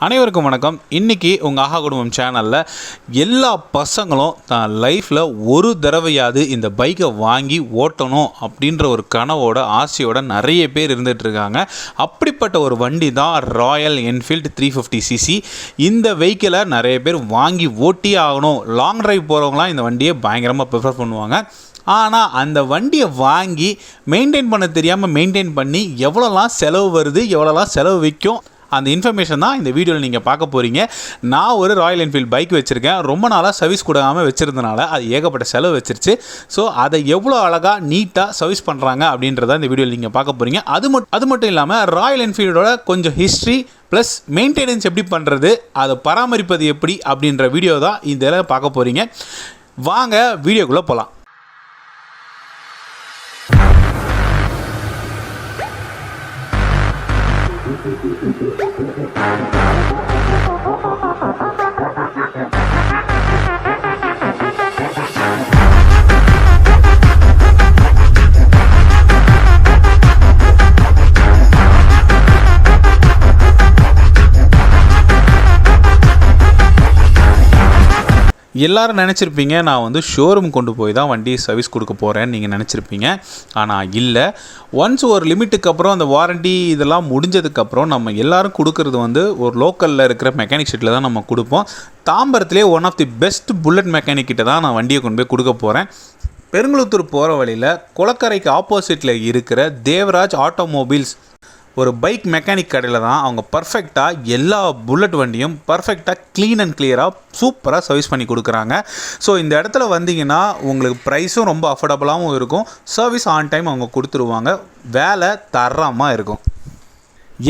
அனைவருக்கும் வணக்கம். இன்றைக்கி உங்கள் ஆஹா குடும்பம் சேனலில் எல்லா பசங்களும் தான் லைஃப்பில் ஒரு தடவையாவது இந்த பைக்கை வாங்கி ஓட்டணும் அப்படின்ற ஒரு கனவோட ஆசையோட நிறைய பேர் இருந்துகிட்ருக்காங்க. அப்படிப்பட்ட ஒரு வண்டி தான் ராயல் என்ஃபீல்டு 350cc. இந்த வெஹிக்கிளை நிறைய பேர் வாங்கி ஓட்டி ஆகணும். லாங் ட்ரைவ் போகிறவங்களாம் இந்த வண்டியை பயங்கரமாக ப்ரிஃபர் பண்ணுவாங்க. ஆனால் அந்த வண்டியை வாங்கி மெயின்டைன் பண்ண தெரியாமல் மெயின்டைன் பண்ணி எவ்வளோலாம் செலவு வருது, எவ்வளோலாம் செலவு விற்கும், அந்த இன்ஃபர்மேஷன் தான் இந்த வீடியோவில் நீங்கள் பார்க்க போகிறீங்க. நான் ஒரு ராயல் என்ஃபீல்டு பைக் வச்சுருக்கேன். ரொம்ப நாளாக சர்வீஸ் கொடுக்காமல் வச்சுருந்தனால அது ஏகப்பட்ட செலவு வச்சிருச்சு. ஸோ அதை எவ்வளோ அழகாக நீட்டாக சர்வீஸ் பண்ணுறாங்க அப்படின்றத இந்த வீடியோவில் நீங்கள் பார்க்க போகிறீங்க. அது மட்டும் இல்லாமல் ராயல் என்ஃபீல்டோட கொஞ்சம் ஹிஸ்ட்ரி ப்ளஸ் மெயின்டெனன்ஸ் எப்படி பண்ணுறது, அதை பராமரிப்பது எப்படி அப்படின்ற வீடியோ தான் இதில் பார்க்க போகிறீங்க. வாங்க வீடியோக்குள்ளே போகலாம். எல்லாரும் நினச்சிருப்பீங்க நான் ஷோரூம் கொண்டு போய் தான் வண்டி சர்வீஸ் கொடுக்க போகிறேன்னு நீங்கள் நினச்சிருப்பீங்க. ஆனால் இல்லை, ஒன்ஸ் ஒரு லிமிட்டுக்கு அப்புறம் அந்த வாரண்டி இதெல்லாம் முடிஞ்சதுக்கப்புறம் நம்ம எல்லோரும் கொடுக்குறது ஒரு லோக்கலில் இருக்கிற மெக்கானிக் ஷெட்டில் தான் நம்ம கொடுப்போம். தாம்பரத்திலே one of the best bullet mechanic கிட்ட தான் நான் வண்டியை கொண்டு போய் கொடுக்க போகிறேன். பெருங்குளத்தூர் போகிற வழியில் குளக்கரைக்கு ஆப்போசிட்டில் இருக்கிற தேவராஜ் ஆட்டோமொபைல்ஸ் ஒரு பைக் மெக்கானிக் கடையில் தான் அவங்க பர்ஃபெக்டாக எல்லா புல்லட் வண்டியும் பர்ஃபெக்டாக க்ளீன் அண்ட் கிளியராக சூப்பராக சர்வீஸ் பண்ணி கொடுக்குறாங்க. ஸோ இந்த இடத்துல வந்தீங்கன்னா உங்களுக்கு ப்ரைஸும் ரொம்ப அஃபோர்டபுளாகவும் இருக்கும், சர்வீஸ் ஆன் டைம் அவங்க கொடுத்துருவாங்க, வேலை தரமாக இருக்கும்.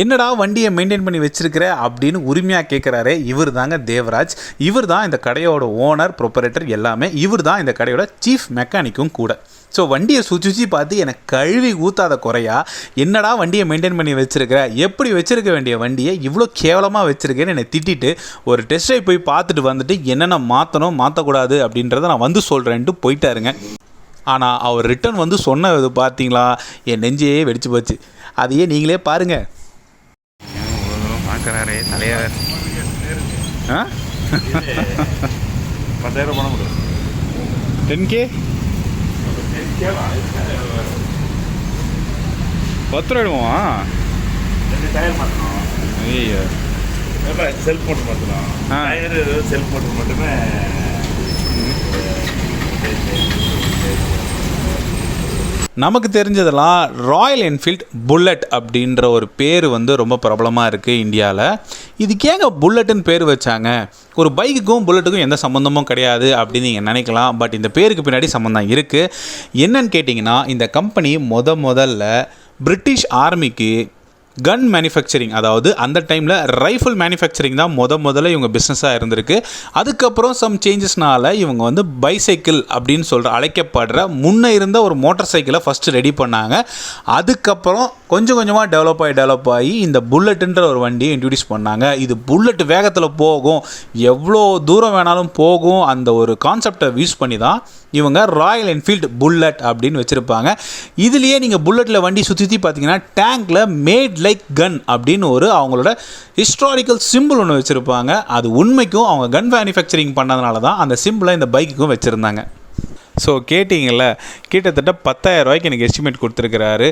என்னடா வண்டியை மெயின்டைன் பண்ணி வச்சுருக்கிற அப்படின்னு உரிமையாக கேட்குறாரு. இவர் தாங்க தேவராஜ். இவர் தான் இந்த கடையோட ஓனர், ப்ரொப்பரேட்டர் எல்லாமே. இவர் தான் இந்த கடையோட சீஃப் மெக்கானிக்கும் கூட. ஸோ வண்டியை சுற்றி பார்த்து எனக்கு கழுவி ஊற்றாத குறையா, என்னடா வண்டியை மெயின்டைன் பண்ணி வச்சுருக்கிற, எப்படி வச்சுருக்க வேண்டிய வண்டியை இவ்வளோ கேவலமாக வச்சுருக்கேன்னு என்னை திட்டிட்டு ஒரு டெஸ்ட் ட்ரைவ் போய் பார்த்துட்டு வந்துட்டு என்னென்ன மாற்றணும் மாற்றக்கூடாது அப்படின்றத நான் சொல்கிறேன்ட்டு போயிட்டாருங்க. ஆனால் அவர் ரிட்டன் சொன்னது பார்த்தீங்களா, என் நெஞ்சே வெடிச்சு போச்சு. அதையே நீங்களே பாருங்கள். பார்க்குறாரே தலைவர். 10,000 பணம் கொடு. 10K 10 ரூபா எடுவோமா? டயர் மாற்றணும். ஐயோ, செல்ஃப் மோட்டர் மாற்றணும். டயர் செல்ஃப் மோட்டர் மட்டுமே. நமக்கு தெரிஞ்சதெல்லாம் ராயல் என்ஃபீல்டு புல்லட் அப்படின்ற ஒரு பேர் ரொம்ப பிரபலமாக இருக்குது இந்தியாவில். இதுக்கு ஏங்க புல்லட்டுன்னு பேர் வச்சாங்க? ஒரு பைக்குக்கும் புல்லட்டுக்கும் எந்த சம்மந்தமும் கிடையாது அப்படின்னு நீங்கள் நினைக்கலாம். பட் இந்த பேருக்கு பின்னாடி சம்மந்தம் இருக்குது. என்னன்னு கேட்டிங்கன்னா, இந்த கம்பெனி முதல்ல பிரிட்டிஷ் ஆர்மிக்கு கன் மேனுஃபேக்சரிங், அதாவது அந்த டைமில் ரைஃபிள் மேனுஃபேக்சரிங் தான் முதல்ல இவங்க பிஸ்னஸாக இருந்திருக்கு. அதுக்கப்புறம் சம் சேஞ்சஸ்னால இவங்க பைசைக்கிள் அப்படின்னு சொல்கிற அழைக்கப்படுற முன்னே இருந்த ஒரு மோட்டார் சைக்கிளை ஃபஸ்ட்டு ரெடி பண்ணாங்க. அதுக்கப்புறம் கொஞ்சம் கொஞ்சமாக டெவலப் ஆகி இந்த புல்லட்டுன்ற ஒரு வண்டியை இன்ட்ரடியூஸ் பண்ணாங்க. இது புல்லட் வேகத்தில் போகும், எவ்வளோ தூரம் வேணாலும் போகும், அந்த ஒரு கான்செப்டை யூஸ் பண்ணி தான் இவங்க ராயல் என்ஃபீல்டு புல்லட் அப்படின்னு வச்சுருப்பாங்க. இதுலேயே நீங்கள் புல்லட்டில் வண்டி சுற்றி பார்த்தீங்கன்னா டேங்கில் மேட் லைக் கன் அப்படின்னு அவங்களோட ஹிஸ்டாரிக்கல் சிம்பிள் ஒன்று வச்சுருப்பாங்க. அது உண்மைக்கும் அவங்க கன் மேனுஃபேக்சரிங் பண்ணதுனால தான் அந்த சிம்பிளை இந்த பைக்குக்கும் வச்சுருந்தாங்க. ஸோ கேட்டிங்கள்ல, கிட்டத்தட்ட 10,000 ரூபாய்க்கு எனக்கு எஸ்டிமேட் கொடுத்துருக்கிறாரு.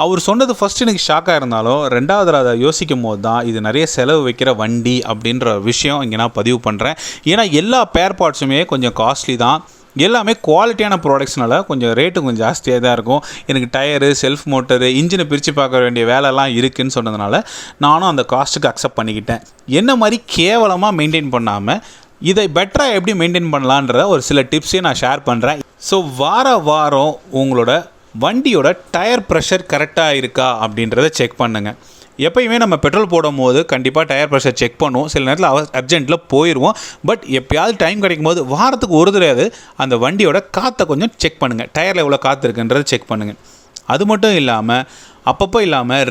அவர் சொன்னது ஃபஸ்ட்டு எனக்கு ஷாக்காக இருந்தாலும், ரெண்டாவது அதை யோசிக்கும் போது தான் இது நிறைய செலவு வைக்கிற வண்டி அப்படின்ற விஷயம் இங்கே நான் பதிவு பண்ணுறேன். ஏன்னா எல்லா பேர் பார்ட்ஸுமே கொஞ்சம் காஸ்ட்லி தான். எல்லாமே குவாலிட்டியான ப்ராடக்ட்ஸ்னால கொஞ்சம் ரேட்டு கொஞ்சம் ஜாஸ்தியாக தான் இருக்கும். எனக்கு டயரு, செல்ஃப் மோட்டரு, இன்ஜினை பிரித்து பார்க்க வேண்டிய வேலைலாம் இருக்குதுன்னு சொன்னதுனால நானும் அந்த காஸ்ட்டுக்கு அக்செப்ட் பண்ணிக்கிட்டேன். என்ன மாதிரி கேவலமாக மெயின்டைன் பண்ணாமல் இதை பெட்டராக எப்படி மெயின்டைன் பண்ணலான்ற ஒரு சில டிப்ஸையும் நான் ஷேர் பண்ணுறேன். ஸோ வாரம் உங்களோட வண்டியோட டயர் ப்ரெஷர் கரெக்டாக இருக்கா அப்படின்றத செக் பண்ணுங்கள். எப்போயுமே நம்ம பெட்ரோல் போடும் போது கண்டிப்பாக டயர் ப்ரெஷர் செக் பண்ணுவோம். சில நேரத்தில் அர்ஜென்ட்டில் போயிடுவோம். பட் எப்போயாவது டைம் கிடைக்கும் போது வாரத்துக்கு ஒரு தடவை அந்த வண்டியோட காற்றை கொஞ்சம் செக் பண்ணுங்கள். டயரில் எவ்வளோ காற்று இருக்குன்றதை செக் பண்ணுங்கள். அது மட்டும் இல்லாமல் அப்பப்போ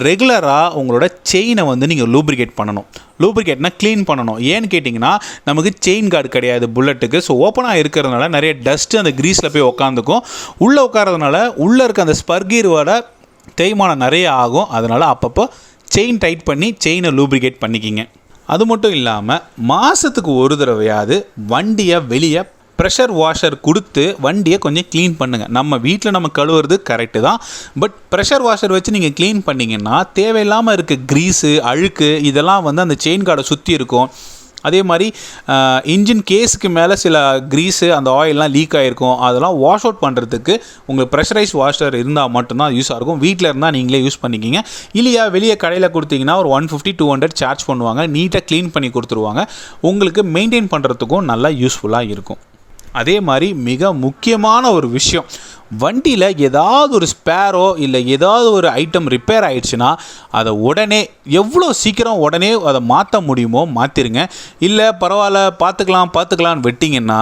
ரெகுலராக உங்களோட செயினை நீங்கள் லூப்ரிகேட் பண்ணணும். லூப்ரிகேட்னா க்ளீன் பண்ணணும். ஏன்னு கேட்டிங்கன்னா, நமக்கு செயின் கார்டு கிடையாது புல்லட்டுக்கு. ஸோ ஓப்பனாக இருக்கிறதுனால நிறைய டஸ்ட்டு அந்த க்ரீஸில் போய் உட்காந்துக்கும். உள்ளே உட்காரதுனால உள்ளே இருக்க அந்த ஸ்பர்கீரோட தேய்மானம் நிறைய ஆகும். அதனால் அப்பப்போ செயின் டைட் பண்ணி செயினை லூப்ரிகேட் பண்ணிக்கிங்க. அது மட்டும் இல்லாமல் மாதத்துக்கு ஒரு தடவையாவது வண்டியை வெளியே ப்ரெஷர் வாஷர் கொடுத்து வண்டியை கொஞ்சம் க்ளீன் பண்ணுங்கள். நம்ம வீட்டில் நம்ம கழுவுறது கரெக்டு தான், பட் ப்ரெஷர் வாஷர் வச்சு நீங்கள் க்ளீன் பண்ணிங்கன்னா தேவையில்லாமல் இருக்க க்ரீஸு அழுக்கு இதெல்லாம் வந்து அந்த செயின் கார்டை சுற்றி இருக்கும். அதே மாதிரி இன்ஜின் கேஸுக்கு மேலே சில க்ரீஸு அந்த ஆயிலெலாம் லீக் ஆகிருக்கும். அதெல்லாம் வாஷ் அவுட் பண்ணுறதுக்கு உங்களுக்கு ப்ரெஷரைஸ் வாஷர் இருந்தால் மட்டும்தான் யூஸ் ஆகும். வீட்டில் இருந்தால் நீங்களே யூஸ் பண்ணிக்கிங்க. இல்லையா வெளியே கடையில் கொடுத்தீங்கன்னா ஒரு 150-200 சார்ஜ் பண்ணுவாங்க, நீட்டாக க்ளீன் பண்ணி கொடுத்துருவாங்க. உங்களுக்கு மெயின்டைன் பண்ணுறதுக்கும் நல்லா யூஸ்ஃபுல்லாக இருக்கும். அதே மாதிரி மிக முக்கியமான ஒரு விஷயம், வண்டியில் ஏதாவது ஒரு ஸ்பேரோ இல்லை ஏதாவது ஒரு ஐட்டம் ரிப்பேர் ஆகிடுச்சுன்னா அதை உடனே எவ்வளோ சீக்கிரம் உடனே அதை மாற்ற முடியுமோ மாற்றிருங்க. இல்லை பரவாயில்ல பார்த்துக்கலான்னு விட்டிங்கன்னா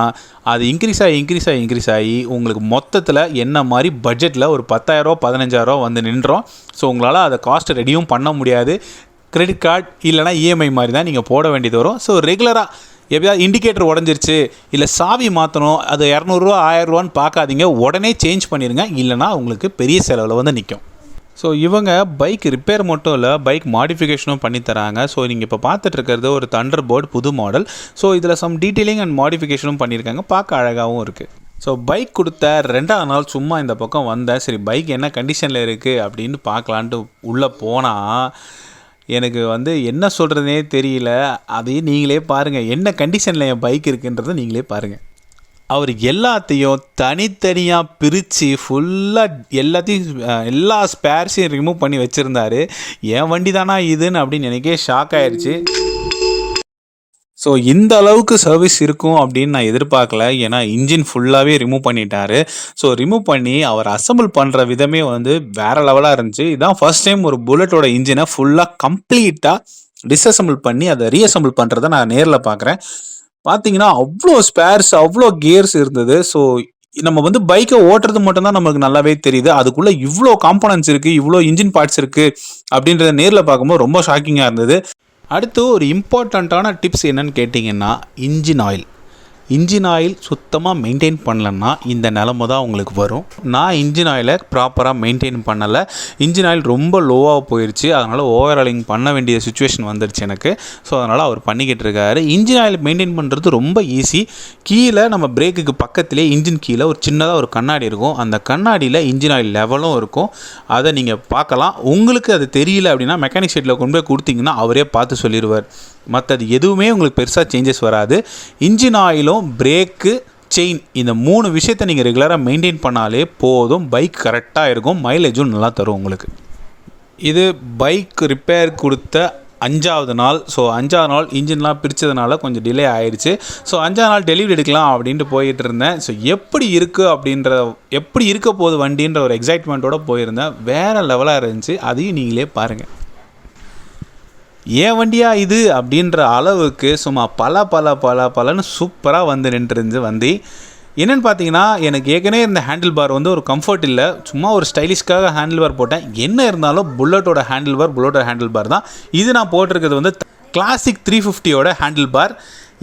அது இன்க்ரீஸ் ஆகி உங்களுக்கு மொத்தத்தில் என்ன மாதிரி பட்ஜெட்டில் ஒரு 10,000 15,000 வந்து நின்றோம். ஸோ உங்களால் அதை காஸ்ட் ரெடியும் பண்ண முடியாது. கிரெடிட் கார்டு இல்லைனா இஎம்ஐ மாதிரி தான் நீங்கள் போட வேண்டியது வரும். ஸோ ரெகுலராக எப்படியாவது இண்டிகேட்டர் உடஞ்சிருச்சு இல்லை சாவி மாற்றணும், அது 200 1000 பார்க்காதீங்க, உடனே சேஞ்ச் பண்ணிடுங்க. இல்லைனா உங்களுக்கு பெரிய செலவில் வந்து நிற்கும். ஸோ இவங்க பைக் ரிப்பேர் மட்டும் இல்லை, பைக் மாடிஃபிகேஷனும் பண்ணித்தராங்க. ஸோ நீங்கள் இப்போ பார்த்துட்ருக்கிறது ஒரு தண்டர்பர்ட் புது மாடல். ஸோ இதில் சம் டீட்டெயிலிங் அண்ட் மாடிஃபிகேஷனும் பண்ணியிருக்காங்க, பார்க்க அழகாகவும் இருக்குது. ஸோ பைக் கொடுத்த 2ஆவது நாள் சும்மா இந்த பக்கம் வந்தேன். சரி பைக் என்ன கண்டிஷனில் இருக்குது அப்படின்னு பார்க்கலான்ட்டு உள்ளே போனால் எனக்கு வந்து என்ன சொல்கிறதுனே தெரியல. அதையும் நீங்களே பாருங்கள், என்ன கண்டிஷனில் என் பைக் இருக்குன்றதை நீங்களே பாருங்கள். அவர் எல்லாத்தையும் தனித்தனியாக பிரித்து ஃபுல்லாக எல்லா ஸ்பேர்ஸையும் ரிமூவ் பண்ணி வச்சுருந்தாரு. என் வண்டி தானா இதுன்னு அப்படின்னு எனக்கே ஷாக் ஆயிடுச்சு. ஸோ இந்த அளவுக்கு சர்வீஸ் இருக்கும் அப்படின்னு நான் எதிர்பார்க்கல. ஏன்னா இன்ஜின் ஃபுல்லாகவே ரிமூவ் பண்ணிட்டாரு. ஸோ ரிமூவ் பண்ணி அவர் அசம்பிள் பண்ணுற விதமே வந்து வேறு லெவலாக இருந்துச்சு. இதுதான் ஃபர்ஸ்ட் டைம் ஒரு புல்லட்டோட இன்ஜினை ஃபுல்லாக கம்ப்ளீட்டாக டிஸ்அசம்பிள் பண்ணி அதை ரீஅசம்பிள் பண்ணுறதை நான் நேரில் பார்க்குறேன். பார்த்தீங்கன்னா அவ்வளோ ஸ்பேர்ஸ் அவ்வளோ கியர்ஸ் இருந்தது. ஸோ நம்ம வந்து பைக்கை ஓட்டுறது மட்டும்தான் நமக்கு நல்லாவே தெரியுது, அதுக்குள்ளே இவ்வளோ காம்போனன்ட்ஸ் இருக்குது, இவ்வளோ இன்ஜின் பார்ட்ஸ் இருக்குது அப்படின்றத நேரில் பார்க்கும்போது ரொம்ப ஷாக்கிங்காக இருந்தது. அடுத்து ஒரு இம்பார்ட்டண்ட்டான டிப்ஸ் என்னன்னு கேட்டிங்கன்னா இன்ஜின் ஆயில் சுத்தமாக மெயின்டைன் பண்ணலன்னா இந்த நிலமை தான் உங்களுக்கு வரும். நான் இன்ஜின் ஆயிலை ப்ராப்பராக மெயின்டைன் பண்ணலை, இன்ஜின் ஆயில் ரொம்ப லோவாக போயிடுச்சு. அதனால் ஓவராலிங் பண்ண வேண்டிய சுச்சுவேஷன் வந்துடுச்சு எனக்கு. ஸோ அதனால் அவர் பண்ணிக்கிட்டு இருக்காரு. இன்ஜின் ஆயில் மெயின்டைன் பண்ணுறது ரொம்ப ஈஸி. கீழே நம்ம பிரேக்குக்கு பக்கத்துலேயே இன்ஜின் கீழே ஒரு சின்னதாக ஒரு கண்ணாடி இருக்கும். அந்த கண்ணாடியில் இன்ஜின் ஆயில் லெவலும் இருக்கும், அதை நீங்கள் பார்க்கலாம். உங்களுக்கு அது தெரியல அப்படின்னா மெக்கானிக் ஷெட்டில் கொண்டு போய் கொடுத்தீங்கன்னா அவரே பார்த்து சொல்லிடுவார். மற்றது எதுவுமே உங்களுக்கு பெருசாக சேஞ்சஸ் வராது. இன்ஜின் ஆயிலும் பிரேக்கு செயின் இந்த 3 விஷயத்தை நீங்கள் ரெகுலராக மெயின்டைன் பண்ணாலே போதும், பைக் கரெக்டாக இருக்கும், மைலேஜும் நல்லா தரும் உங்களுக்கு. இது பைக் ரிப்பேர் கொடுத்த 5ஆவது நாள். ஸோ 5ஆவது நாள் இன்ஜின்லாம் பிரித்ததுனால கொஞ்சம் டிலே ஆகிடுச்சு. ஸோ 5ஆவது நாள் டெலிவரி எடுக்கலாம் அப்படின்ட்டு போயிட்டு இருந்தேன். ஸோ எப்படி இருக்க போகுது வண்டின்ற ஒரு எக்ஸைட்மெண்ட்டோடு போயிருந்தேன். வேறு லெவலாக இருந்துச்சு, அதையும் நீங்களே பாருங்கள். ஏன் வண்டியா இது அப்படின்ற அளவுக்கு சும்மா பலன்னு சூப்பராக வந்து நின்றுருந்து வண்டி. என்னென்னு பார்த்தீங்கன்னா எனக்கு ஏற்கனவே இருந்த ஹேண்டில் பார் வந்து ஒரு கம்ஃபர்ட் இல்லை, சும்மா ஒரு ஸ்டைலிஷ்காக ஹேண்டில் பார் போட்டேன். என்ன இருந்தாலும் புல்லட்டோட ஹேண்டில் பார் தான் இது. நான் போட்டிருக்கிறது வந்து கிளாசிக் 350 ஹேண்டில் பார்.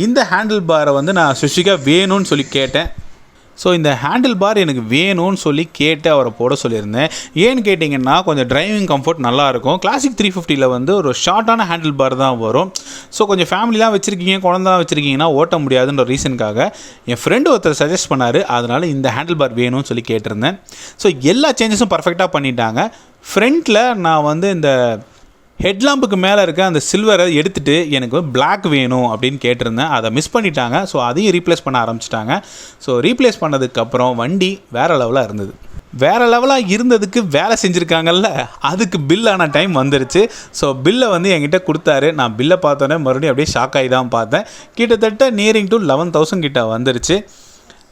இந்த ஹேண்டில் பாரை வந்து நான் ஸ்பெசிஃபிக்காக வேணும்னு சொல்லி கேட்டேன். ஸோ இந்த ஹேண்டில் பார் எனக்கு வேணும்னு சொல்லி கேட்டு அவரை போட சொல்லியிருந்தேன். ஏன்னு கேட்டிங்கன்னா கொஞ்சம் டிரைவிங் கம்ஃபர்ட் நல்லாயிருக்கும். கிளாசிக் 350 வந்து ஒரு ஷார்ட்டான ஹேண்டில் பார் தான் வரும். ஸோ கொஞ்சம் ஃபேமிலிலாம் வச்சுருக்கீங்க, குழந்தைலாம் வச்சுருக்கீங்கன்னா ஓட்ட முடியாதுன்ற ரீசனுக்காக என் ஃப்ரெண்டு ஒருத்தர் சஜஸ்ட் பண்ணார். அதனால் இந்த ஹேண்டில் பார் வேணும்னு சொல்லி கேட்டிருந்தேன். ஸோ எல்லா சேஞ்சஸும் பர்ஃபெக்டாக பண்ணிட்டாங்க. ஃப்ரண்ட்டில் நான் வந்து இந்த ஹெட்லாம்புக்கு மேலே இருக்க அந்த சில்வரை எடுத்துகிட்டு எனக்கு பிளாக் வேணும் அப்படின்னு கேட்டிருந்தேன். அதை மிஸ் பண்ணிட்டாங்க. ஸோ அதையும் ரீப்ளேஸ் பண்ண ஆரம்பிச்சிட்டாங்க. ஸோ ரீப்ளேஸ் பண்ணதுக்கப்புறம் வண்டி வேறு லெவலாக இருந்ததுக்கு வேலை செஞ்சுருக்காங்கல்ல, அதுக்கு பில்லான டைம் வந்துருச்சு. ஸோ பில்லை வந்து என்கிட்ட கொடுத்தாரு. நான் பில்லை பார்த்தோன்னே மறுபடியும் அப்படியே ஷாக் ஆகி தான் பார்த்தேன். கிட்டத்தட்ட நியரிங் டு 11,000 கிட்ட வந்துருச்சு.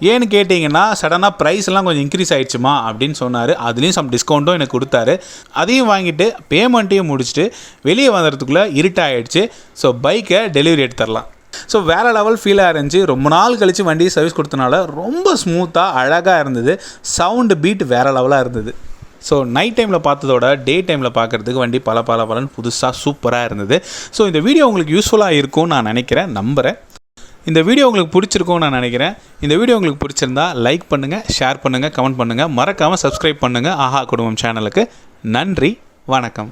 ஏன்னு கேட்டிங்கன்னா சடனாக ப்ரைஸ்லாம் கொஞ்சம் இன்க்ரீஸ் ஆகிடுச்சுமா அப்படின்னு சொன்னார். அதுலேயும் சம் டிஸ்கவுண்ட்டும் எனக்கு கொடுத்தாரு. அதையும் வாங்கிட்டு பேமெண்ட்டையும் முடிச்சுட்டு வெளியே வந்துறதுக்குள்ளே இருட்டாகிடுச்சு. ஸோ பைக்கை டெலிவரி எடுத்துடலாம். ஸோ வேறு லெவல் ஃபீலாக இருந்துச்சு. ரொம்ப நாள் கழித்து வண்டி சர்வீஸ் கொடுத்தனால ரொம்ப ஸ்மூத்தாக அழகாக இருந்தது. சவுண்டு பீட் வேறு லெவலாக இருந்தது. ஸோ நைட் டைமில் பார்த்ததோட டே டைமில் பார்க்குறதுக்கு வண்டி பலன்னு புதுசாக சூப்பராக இருந்தது. ஸோ இந்த வீடியோ உங்களுக்கு யூஸ்ஃபுல்லாக இருக்கும்னு நான் நம்புகிறேன். இந்த வீடியோ உங்களுக்கு பிடிச்சிருக்கும்னு நான் நினைக்கிறேன். இந்த வீடியோ உங்களுக்கு பிடிச்சிருந்தா லைக் பண்ணுங்கள், ஷேர் பண்ணுங்கள், கமெண்ட் பண்ணுங்கள், மறக்காமல் சப்ஸ்கிரைப் பண்ணுங்கள் ஆஹா குடும்பம் சேனலுக்கு. நன்றி, வணக்கம்.